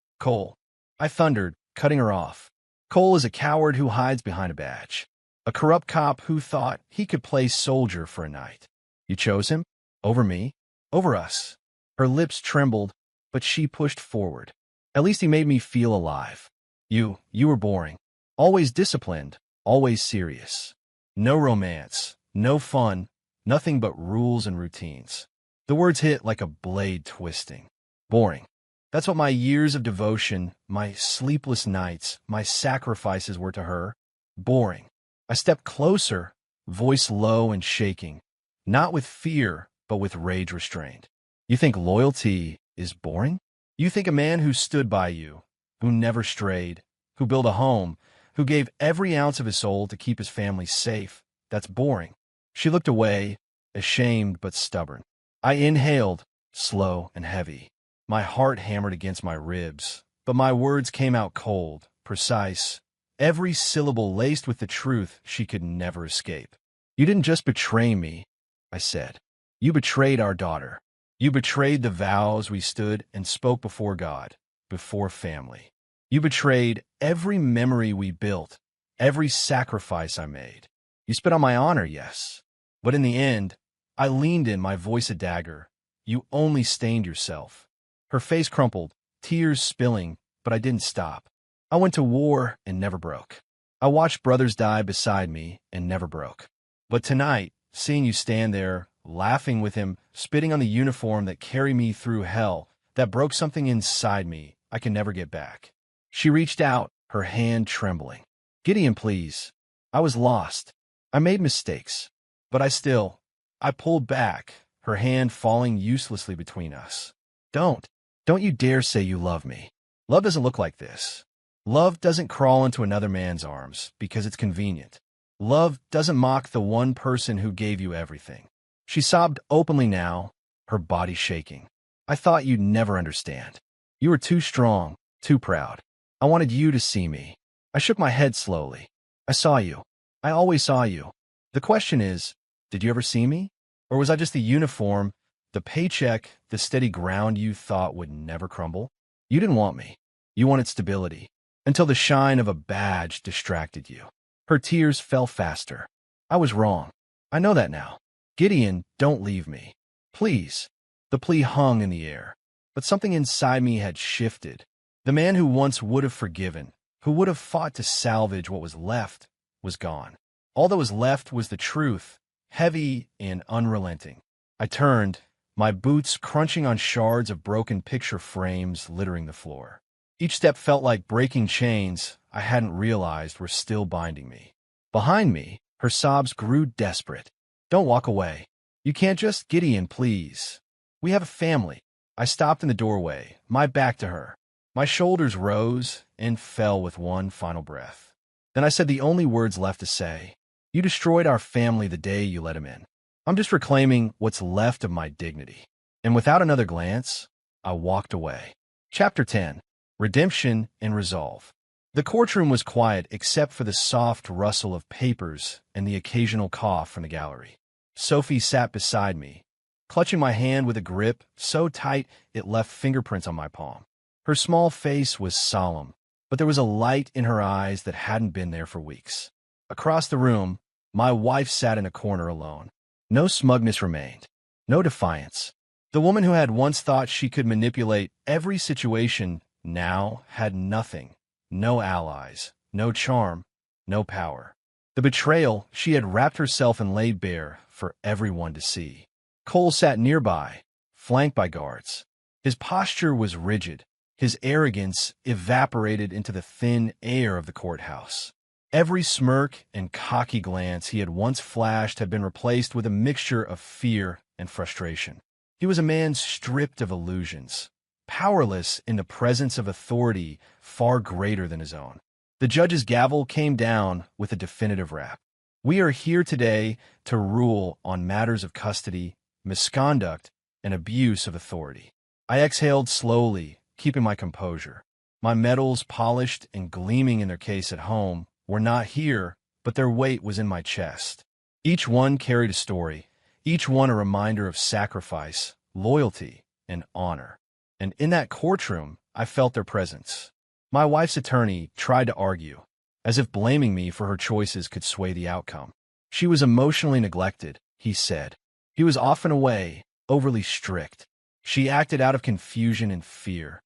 I thundered, cutting her off. "Cole is a coward who hides behind a badge. A corrupt cop who thought he could play soldier for a night. You chose him? Over me? Over us." Her lips trembled, but she pushed forward. "At least he made me feel alive. You were boring. Always disciplined, always serious. No romance, no fun, nothing but rules and routines." The words hit like a blade twisting. Boring. That's what my years of devotion, my sleepless nights, my sacrifices were to her. Boring. I stepped closer, voice low and shaking, not with fear, but with rage restrained. "You think loyalty is boring? You think a man who stood by you, who never strayed, who built a home, who gave every ounce of his soul to keep his family safe, that's boring?" She looked away, ashamed but stubborn. I inhaled, slow and heavy. My heart hammered against my ribs, but my words came out cold, precise, every syllable laced with the truth she could never escape. "You didn't just betray me," I said. "You betrayed our daughter. You betrayed the vows we stood and spoke before God, before family. You betrayed every memory we built, every sacrifice I made. You spit on my honor, yes. But in the end, I leaned in, my voice a dagger. You only stained yourself." Her face crumpled, tears spilling, but I didn't stop. "I went to war and never broke. I watched brothers die beside me and never broke. But tonight, seeing you stand there, laughing with him, spitting on the uniform that carried me through hell, that broke something inside me I can never get back." She reached out, her hand trembling. "Gideon, please. I was lost. I made mistakes. But I pulled back, her hand falling uselessly between us. Don't you dare say you love me. Love doesn't look like this. Love doesn't crawl into another man's arms because it's convenient. Love doesn't mock the one person who gave you everything." She sobbed openly now, her body shaking. "I thought you'd never understand. You were too strong, too proud. I wanted you to see me." I shook my head slowly. "I saw you. I always saw you. The question is, did you ever see me? Or was I just the uniform, the paycheck, the steady ground you thought would never crumble? You didn't want me. You wanted stability, until the shine of a badge distracted you." Her tears fell faster. "I was wrong. I know that now. Gideon, don't leave me. Please." The plea hung in the air, but something inside me had shifted. The man who once would have forgiven, who would have fought to salvage what was left, was gone. All that was left was the truth, heavy and unrelenting. I turned, my boots crunching on shards of broken picture frames littering the floor. Each step felt like breaking chains I hadn't realized were still binding me. Behind me, her sobs grew desperate. "Don't walk away. You can't just, Gideon, please. We have a family." I stopped in the doorway, my back to her. My shoulders rose and fell with one final breath. Then I said the only words left to say. "You destroyed our family the day you let him in. I'm just reclaiming what's left of my dignity." And without another glance, I walked away. Chapter 10. Redemption and Resolve. The courtroom was quiet except for the soft rustle of papers and the occasional cough from the gallery. Sophie sat beside me, clutching my hand with a grip so tight it left fingerprints on my palm. Her small face was solemn, but there was a light in her eyes that hadn't been there for weeks. Across the room, my wife sat in a corner alone. No smugness remained, no defiance. The woman who had once thought she could manipulate every situation now had nothing, no allies, no charm, no power. The betrayal she had wrapped herself and laid bare for everyone to see. Cole sat nearby, flanked by guards. His posture was rigid, his arrogance evaporated into the thin air of the courthouse. Every smirk and cocky glance he had once flashed had been replaced with a mixture of fear and frustration. He was a man stripped of illusions, powerless in the presence of authority far greater than his own. The judge's gavel came down with a definitive rap. "We are here today to rule on matters of custody, misconduct, and abuse of authority." I exhaled slowly, keeping my composure. My medals, polished and gleaming in their case at home, were not here, but their weight was in my chest. Each one carried a story, each one a reminder of sacrifice, loyalty, and honor. And in that courtroom, I felt their presence. My wife's attorney tried to argue, as if blaming me for her choices could sway the outcome. She was emotionally neglected, he said. He was often away, overly strict. She acted out of confusion and fear.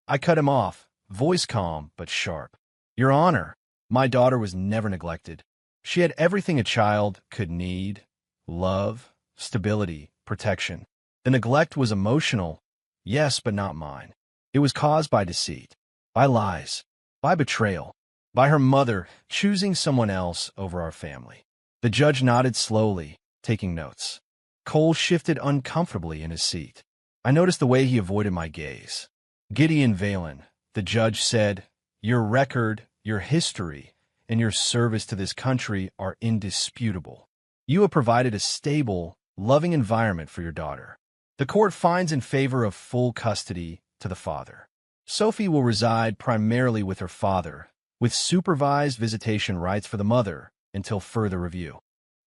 I cut him off, voice calm but sharp. "Your Honor, my daughter was never neglected. She had everything a child could need: love, stability, protection. The neglect was emotional, yes, but not mine. It was caused by deceit, by lies, by betrayal, by her mother choosing someone else over our family." The judge nodded slowly, taking notes. Cole shifted uncomfortably in his seat. I noticed the way he avoided my gaze. "Gideon Valen," the judge said, "your record, your history, and your service to this country are indisputable. You have provided a stable, loving environment for your daughter. The court finds in favor of full custody to the father. Sophie will reside primarily with her father, with supervised visitation rights for the mother until further review.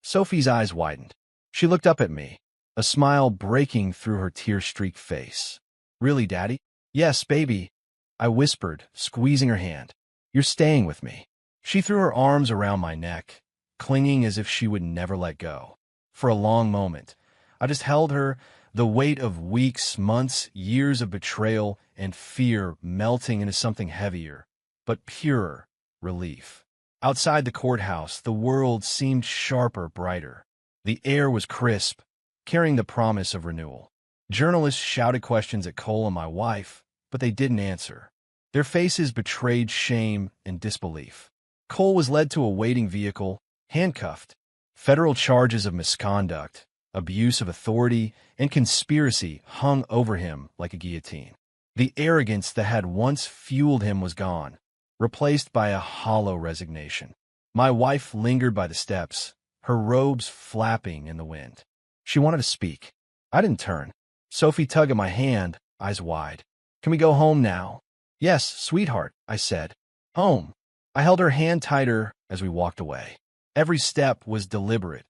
Sophie's eyes widened. She looked up at me, a smile breaking through her tear-streaked face. "Really, Daddy?" "Yes, baby," I whispered, squeezing her hand. "You're staying with me." She threw her arms around my neck, clinging as if she would never let go. For a long moment, I just held her, the weight of weeks, months, years of betrayal and fear melting into something heavier, but purer, relief. Outside the courthouse, the world seemed sharper, brighter. The air was crisp, carrying the promise of renewal. Journalists shouted questions at Cole and my wife, but they didn't answer. Their faces betrayed shame and disbelief. Cole was led to a waiting vehicle, handcuffed. Federal charges of misconduct, abuse of authority, and conspiracy hung over him like a guillotine. The arrogance that had once fueled him was gone, replaced by a hollow resignation. My wife lingered by the steps, her robes flapping in the wind. She wanted to speak. I didn't turn. Sophie tugged at my hand, eyes wide. "Can we go home now?" "Yes, sweetheart," I said. "Home." I held her hand tighter as we walked away. Every step was deliberate,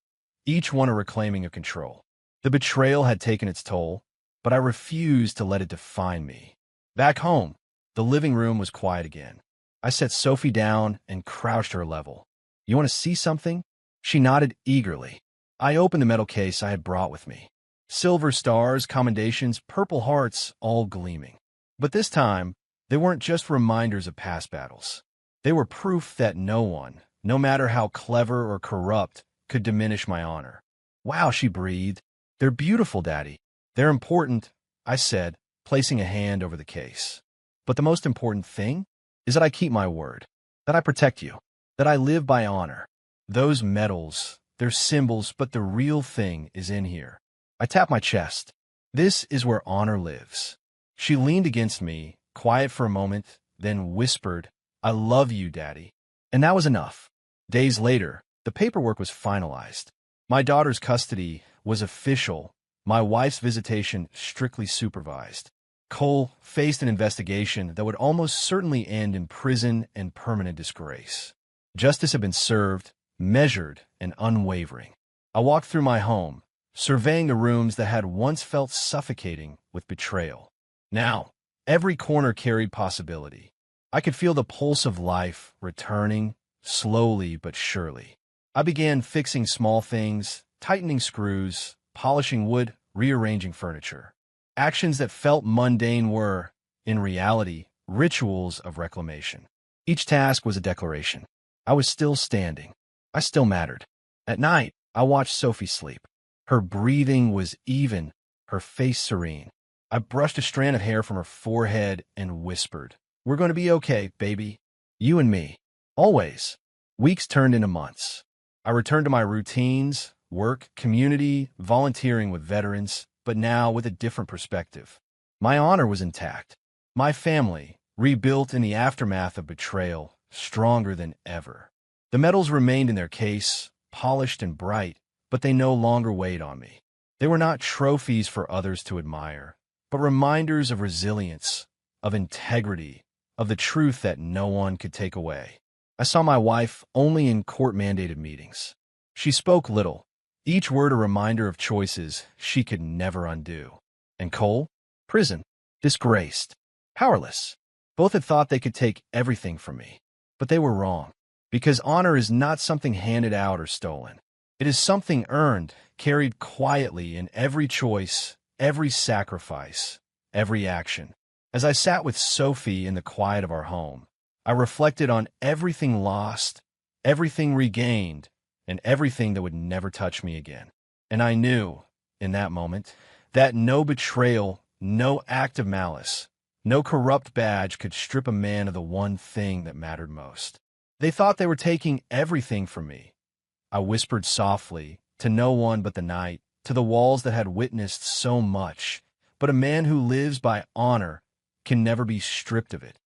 each one a reclaiming of control. The betrayal had taken its toll, but I refused to let it define me. Back home, the living room was quiet again. I set Sophie down and crouched her level. "You want to see something?" She nodded eagerly. I opened the metal case I had brought with me. Silver stars, commendations, purple hearts, all gleaming. But this time, they weren't just reminders of past battles. They were proof that no one, no matter how clever or corrupt, could diminish my honor. "Wow," she breathed. "They're beautiful, Daddy." "They're important," I said, placing a hand over the case. "But the most important thing is that I keep my word, that I protect you, that I live by honor. Those medals, they're symbols, but the real thing is in here." I tapped my chest. "This is where honor lives." She leaned against me, quiet for a moment, then whispered, "I love you, Daddy." And that was enough. Days later, the paperwork was finalized. My daughter's custody was official, my wife's visitation strictly supervised. Cole faced an investigation that would almost certainly end in prison and permanent disgrace. Justice had been served, measured, and unwavering. I walked through my home, surveying the rooms that had once felt suffocating with betrayal. Now, every corner carried possibility. I could feel the pulse of life returning, slowly but surely. I began fixing small things, tightening screws, polishing wood, rearranging furniture. Actions that felt mundane were, in reality, rituals of reclamation. Each task was a declaration. I was still standing. I still mattered. At night, I watched Sophie sleep. Her breathing was even, her face serene. I brushed a strand of hair from her forehead and whispered, "We're going to be okay, baby. You and me. Always." Weeks turned into months. I returned to my routines, work, community, volunteering with veterans, but now with a different perspective. My honor was intact. My family, rebuilt in the aftermath of betrayal, stronger than ever. The medals remained in their case, polished and bright, but they no longer weighed on me. They were not trophies for others to admire, but reminders of resilience, of integrity, of the truth that no one could take away. I saw my wife only in court-mandated meetings. She spoke little, each word a reminder of choices she could never undo. And Cole? Prison. Disgraced. Powerless. Both had thought they could take everything from me. But they were wrong. Because honor is not something handed out or stolen. It is something earned, carried quietly in every choice, every sacrifice, every action. As I sat with Sophie in the quiet of our home, I reflected on everything lost, everything regained, and everything that would never touch me again. And I knew, in that moment, that no betrayal, no act of malice, no corrupt badge could strip a man of the one thing that mattered most. They thought they were taking everything from me. I whispered softly, to no one but the night, to the walls that had witnessed so much. But a man who lives by honor can never be stripped of it.